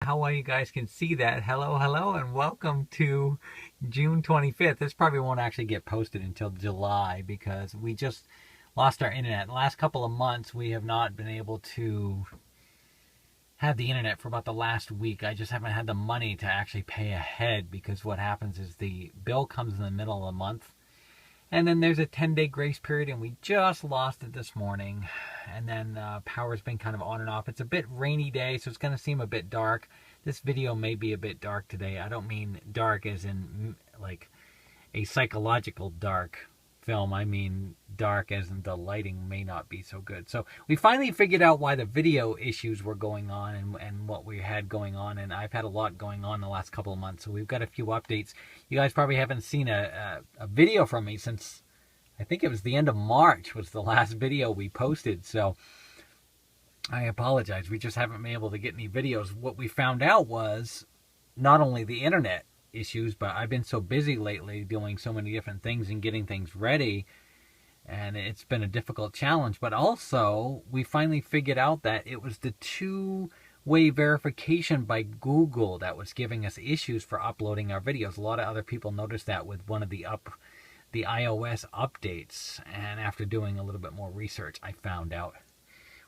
how well you guys can see that. Hello, and welcome to June 25th. This probably won't actually get posted until July because we just lost our internet. The last couple of months, we have not been able to have the internet for about the last week. I just haven't had the money to actually pay ahead because what happens is the bill comes in the middle of the month. And then there's a 10-day grace period, and we just lost it this morning. And then power's been kind of on and off. It's a bit rainy day, so it's going to seem a bit dark. This video may be a bit dark today. I don't mean dark as in like a psychological dark film. I mean dark as in the lighting may not be so good. So we finally figured out why the video issues were going on and what we had going on. And I've had a lot going on the last couple of months, so we've got a few updates. You guys probably haven't seen a video from me since I think it was the end of March was the last video we posted. So I apologize. We just haven't been able to get any videos. What we found out was not only the internet issues, but I've been so busy lately doing so many different things and getting things ready, and it's been a difficult challenge. But also we finally figured out that it was the two-way verification by Google that was giving us issues for uploading our videos. A lot of other people noticed that with one of the iOS updates, and after doing a little bit more research, I found out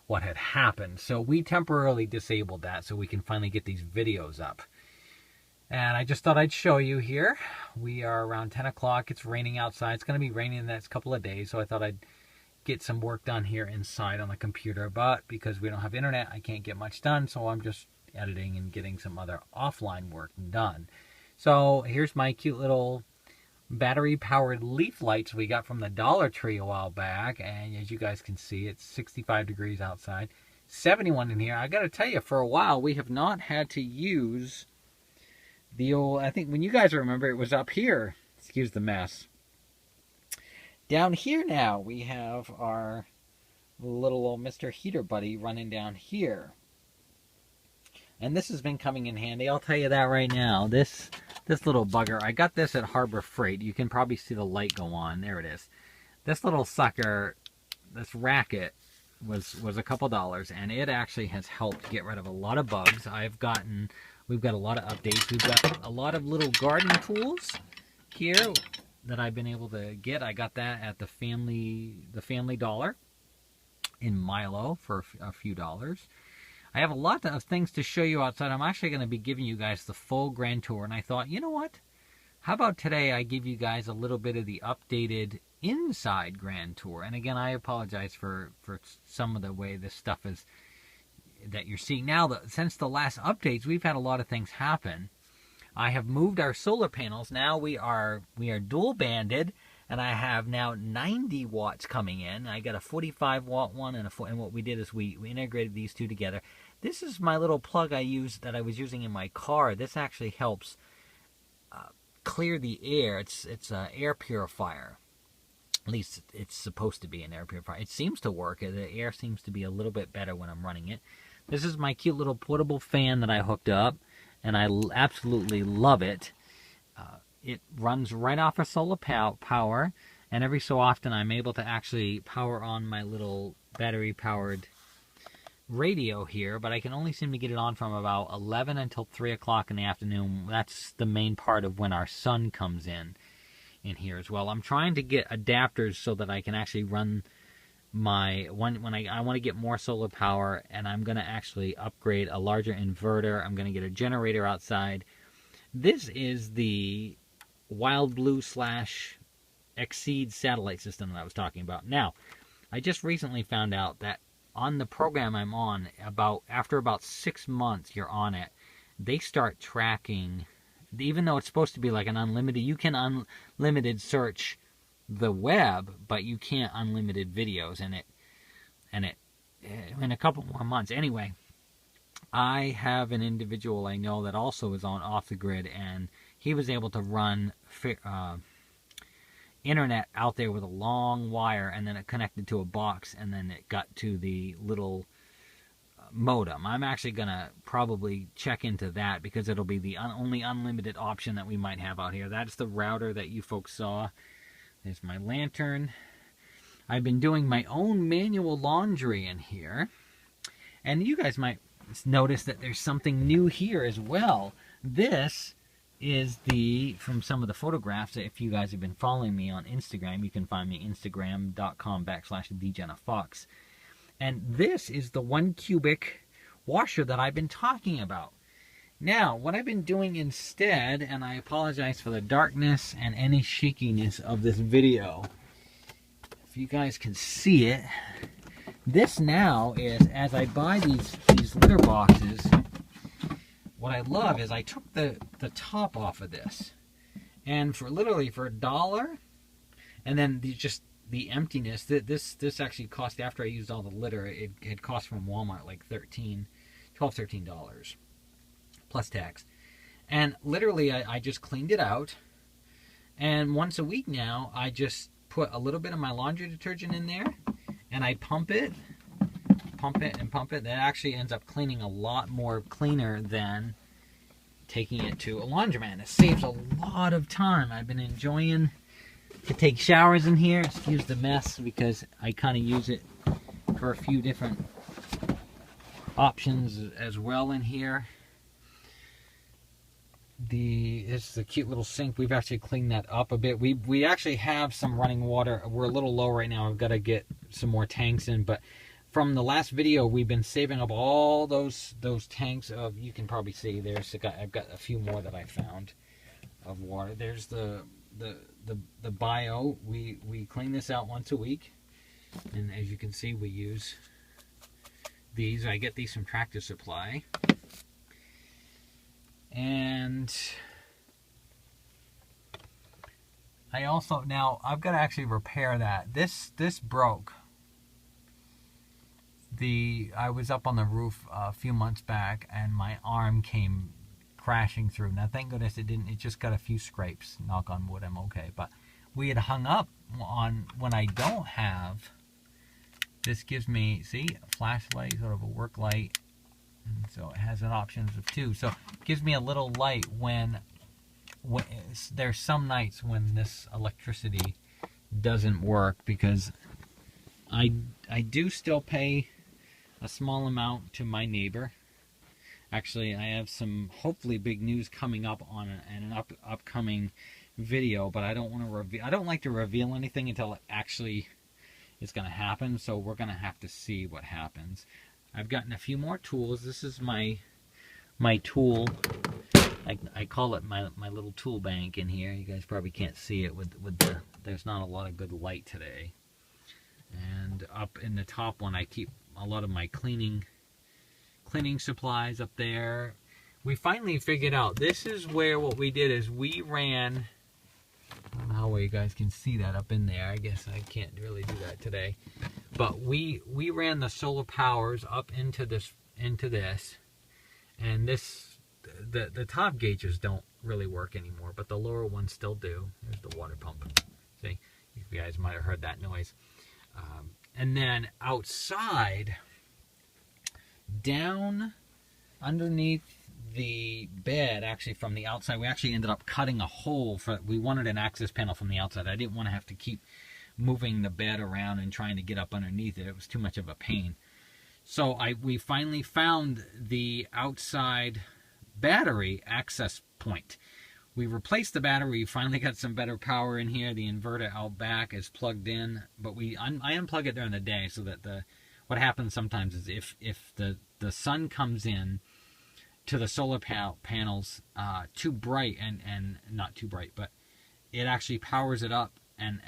what had happened. So we temporarily disabled that so we can finally get these videos up. And I just thought I'd show you here. We are around 10 o'clock. It's raining outside. It's going to be raining the next couple of days, so I thought I'd get some work done here inside on the computer. But because we don't have internet, I can't get much done, so I'm just editing and getting some other offline work done. So here's my cute little battery-powered leaf lights we got from the Dollar Tree a while back. And as you guys can see, it's 65 degrees outside. 71 in here. I got to tell you, for a while, we have not had to use the old, I think when you guys remember, it was up here. Excuse the mess. Down here now, we have our little old Mr. Heater Buddy running down here. And this has been coming in handy. I'll tell you that right now. This little bugger, I got this at Harbor Freight. You can probably see the light go on. There it is. This little sucker, this racket, was a couple dollars, and it actually has helped get rid of a lot of bugs. We've got a lot of updates. We've got a lot of little garden tools here that I've been able to get. I got that at the Family Dollar in Milo for a few dollars. I have a lot of things to show you outside. I'm actually going to be giving you guys the full grand tour, and I thought, you know what? How about today I give you guys a little bit of the updated inside grand tour? And again, I apologize for some of the way this stuff is that you're seeing now. Since the last updates, we've had a lot of things happen. I have moved our solar panels. Now we are dual banded, and I have now 90 watts coming in. I got a 45 watt one, and what we did is we integrated these two together. This is my little plug I was using in my car. This actually helps clear the air. It's an air purifier. At least it's supposed to be an air purifier. It seems to work. The air seems to be a little bit better when I'm running it. This is my cute little portable fan that I hooked up, and I absolutely love it. It runs right off of solar power, and every so often I'm able to actually power on my little battery-powered radio here, but I can only seem to get it on from about 11 until 3 o'clock in the afternoon. That's the main part of when our sun comes in here as well. I'm trying to get adapters so that I can actually run my when I want to get more solar power, and I'm going to actually upgrade a larger inverter. I'm going to get a generator outside. This is the Wild Blue / Exceed satellite system that I was talking about. Now, I just recently found out that on the program I'm on, after about 6 months you're on it, they start tracking. Even though it's supposed to be like an unlimited, you can unlimited search the web, but you can't unlimited videos in it in a couple more months. Anyway, I have an individual I know that also is on off the grid, and he was able to run internet out there with a long wire, and then it connected to a box, and then it got to the little modem. I'm actually going to probably check into that because it'll be the only unlimited option that we might have out here. That's the router that you folks saw. There's my lantern. I've been doing my own manual laundry in here. And you guys might notice that there's something new here as well. This is from some of the photographs. If you guys have been following me on Instagram, you can find me instagram.com/thejennafox. And this is the 1 cubic washer that I've been talking about. Now, what I've been doing instead, and I apologize for the darkness and any shakiness of this video, if you guys can see it, this now is, as I buy these litter boxes, what I love is I took the top off of this, and literally for $1, and then the emptiness, this actually cost, after I used all the litter, it cost from Walmart like $13 plus tax. And literally I just cleaned it out, and once a week now I just put a little bit of my laundry detergent in there, and I pump it. That actually ends up cleaning a lot more cleaner than taking it to a laundromat. It saves a lot of time. I've been enjoying to take showers in here. Excuse the mess, because I kind of use it for a few different options as well in here. This is a cute little sink. We've actually cleaned that up a bit. We actually have some running water. We're a little low right now. I've got to get some more tanks in, but from the last video, we've been saving up all those tanks of, you can probably see I've got a few more that I found of water. There's the bio. We clean this out once a week, and as you can see, we use these. I get these from Tractor Supply. And I also, now I've got to actually repair that. This broke. I was up on the roof a few months back, and my arm came crashing through. Now thank goodness it didn't. It just got a few scrapes. Knock on wood, I'm okay. But we had hung up on, when I don't have, this gives me, see, a flashlight, sort of a work light. And so it has an options of 2. So it gives me a little light when there's some nights when this electricity doesn't work, because I do still pay a small amount to my neighbor. Actually, I have some hopefully big news coming up on an upcoming video, but I don't want to reveal. I don't like to reveal anything until it actually is going to happen. So we're going to have to see what happens. I've gotten a few more tools. This is my tool. I call it my little tool bank in here. You guys probably can't see it with there's not a lot of good light today. And up in the top one, I keep a lot of my cleaning supplies up there. We finally figured out, this is where what we did is we ran, I don't know how well you guys can see that up in there. I guess I can't really do that today. But we ran the solar powers up into this, and the top gauges don't really work anymore, but the lower ones still do. There's the water pump. See, you guys might have heard that noise. And then outside, down underneath the bed, actually from the outside, we actually ended up cutting a hole we wanted an access panel from the outside. I didn't want to have to keep moving the bed around and trying to get up underneath it. It was too much of a pain. So we finally found the outside battery access point. We replaced the battery. We finally got some better power in here. The inverter out back is plugged in, but I unplug it during the day so that what happens sometimes is if the sun comes in to the solar panels too bright, and not too bright, but it actually powers it up and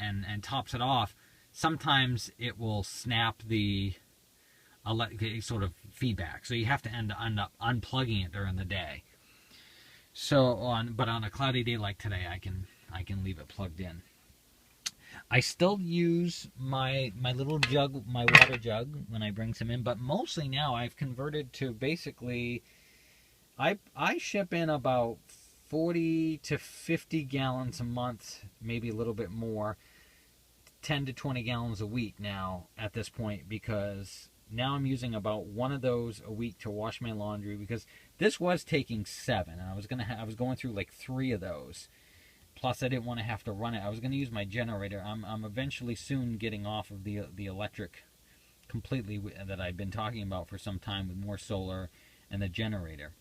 tops it off, sometimes it will snap the sort of feedback. So you have to end up unplugging it during the day. But on a cloudy day like today, I can leave it plugged in. I still use my little jug, my water jug, when I bring some in, but mostly now I've converted to basically, I ship in about 40 to 50 gallons a month, maybe a little bit more, 10 to 20 gallons a week now at this point, because now I'm using about one of those a week to wash my laundry, because this was taking 7, and I was going through like 3 of those. Plus, I didn't want to have to run it. I was going to use my generator. I'm eventually soon getting off of the electric completely that I've been talking about for some time, with more solar and the generator.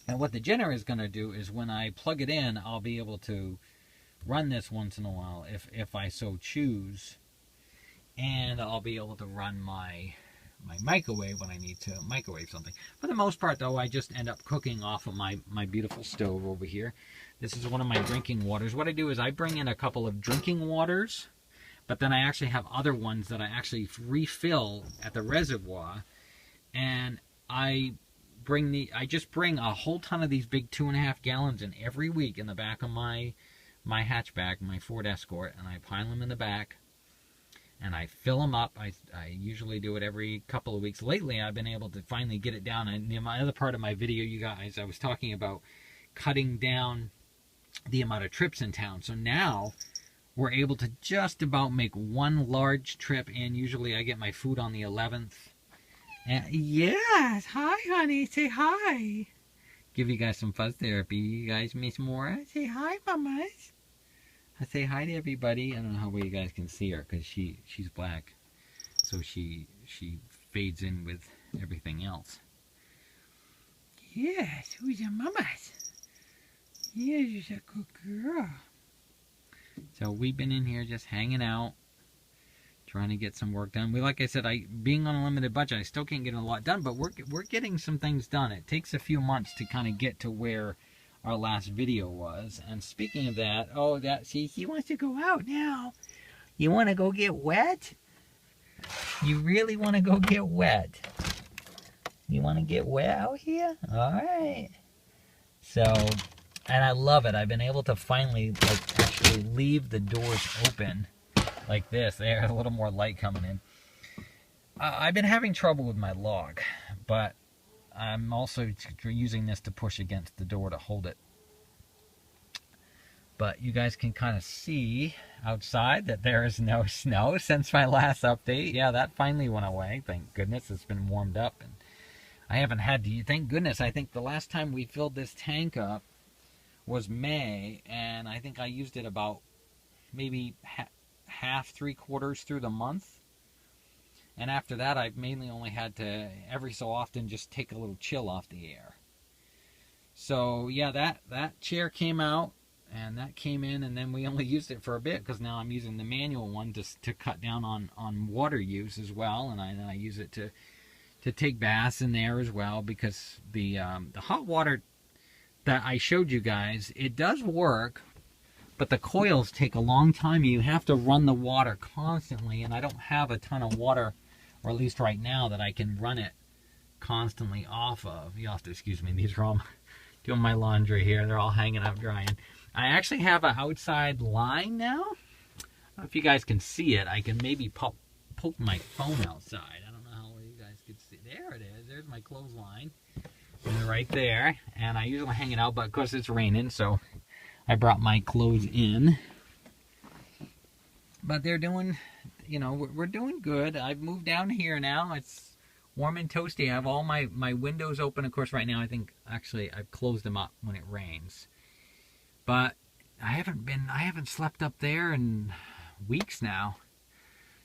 And what the generator is going to do is when I plug it in, I'll be able to run this once in a while if I so choose. And I'll be able to run my microwave when I need to microwave something. For the most part, though, I just end up cooking off of my beautiful stove over here. This is one of my drinking waters. What I do is I bring in a couple of drinking waters, but then I actually have other ones that I actually refill at the reservoir. And I just bring a whole ton of these big 2.5 gallons in every week in the back of my hatchback, my Ford Escort, and I pile them in the back. And I fill them up. I usually do it every couple of weeks. Lately, I've been able to finally get it down. And in my other part of my video, you guys, I was talking about cutting down the amount of trips in town. So now we're able to just about make one large trip. And usually I get my food on the 11th. And yes, hi, honey. Say hi. Give you guys some fuzz therapy. You guys miss more? Say hi, mamas. I say hi to everybody. I don't know how well you guys can see her because she's black, so she fades in with everything else. Yes, who's your mamas? Yes, you're a good girl. So we've been in here just hanging out, trying to get some work done. Like I said, being on a limited budget, I still can't get a lot done, but we're getting some things done. It takes a few months to kind of get to where our last video was. And speaking of that, see, he wants to go out now. You want to go get wet? You really want to go get wet? You want to get wet out here? All right. So, and I love it. I've been able to finally actually leave the doors open like this. There's a little more light coming in. I've been having trouble with my log, but I'm also using this to push against the door to hold it. But you guys can kind of see outside that there is no snow since my last update. Yeah, that finally went away. Thank goodness it's been warmed up. And I haven't had to, thank goodness, I think the last time we filled this tank up was May. And I think I used it about maybe half, 3/4 through the month. And after that, I've mainly only had to, every so often, just take a little chill off the air. So, yeah, that chair came out, and that came in, and then we only used it for a bit, because now I'm using the manual one to cut down on water use as well, and I use it to take baths in there as well, because the hot water that I showed you guys, it does work, but the coils take a long time. You have to run the water constantly, and I don't have a ton of water, or at least right now, that I can run it constantly off of. You'll have to excuse me. These are all doing my laundry here. They're all hanging up drying. I actually have an outside line now. I don't know if you guys can see it. I can maybe poke my phone outside. I don't know how well you guys can see. There it is. There's my clothesline. And they're right there. And I usually hang it out, but of course it's raining, so I brought my clothes in. But they're doing, we're doing good. I've moved down here now. It's warm and toasty. I have all my windows open. Of course, right now, I think, actually, I've closed them up when it rains. But I haven't slept up there in weeks now.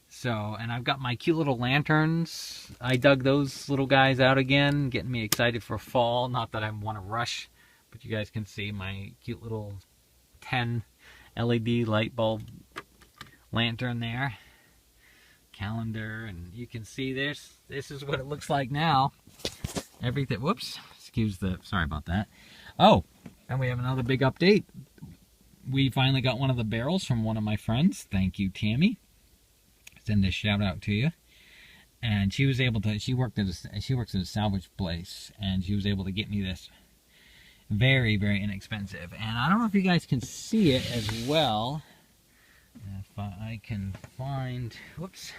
So, and I've got my cute little lanterns. I dug those little guys out again, getting me excited for fall. Not that I want to rush, but you guys can see my cute little 10 LED light bulb lantern there. Calendar, and you can see this is what it looks like now. Everything, whoops, sorry about that. Oh, and we have another big update. We finally got one of the barrels from one of my friends. Thank you, Tammy. Send a shout out to you. And she was able to, she works at a salvage place, and she was able to get me this very, very inexpensive. And I don't know if you guys can see it as well. If I can find, whoops,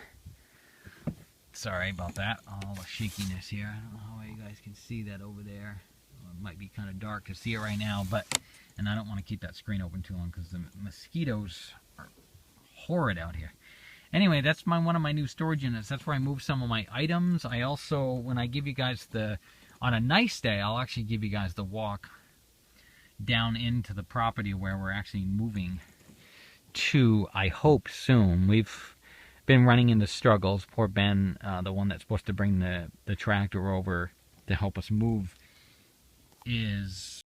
sorry about that, all the shakiness here. I don't know how you guys can see that over there. It might be kind of dark to see it right now, and I don't want to keep that screen open too long because the mosquitoes are horrid out here. Anyway, that's one of my new storage units. That's where I move some of my items. I also, when I give you guys on a nice day, I'll actually give you guys the walk down into the property where we're actually moving to, I hope, soon. We've been running into struggles. Poor Ben, the one that's supposed to bring the tractor over to help us move is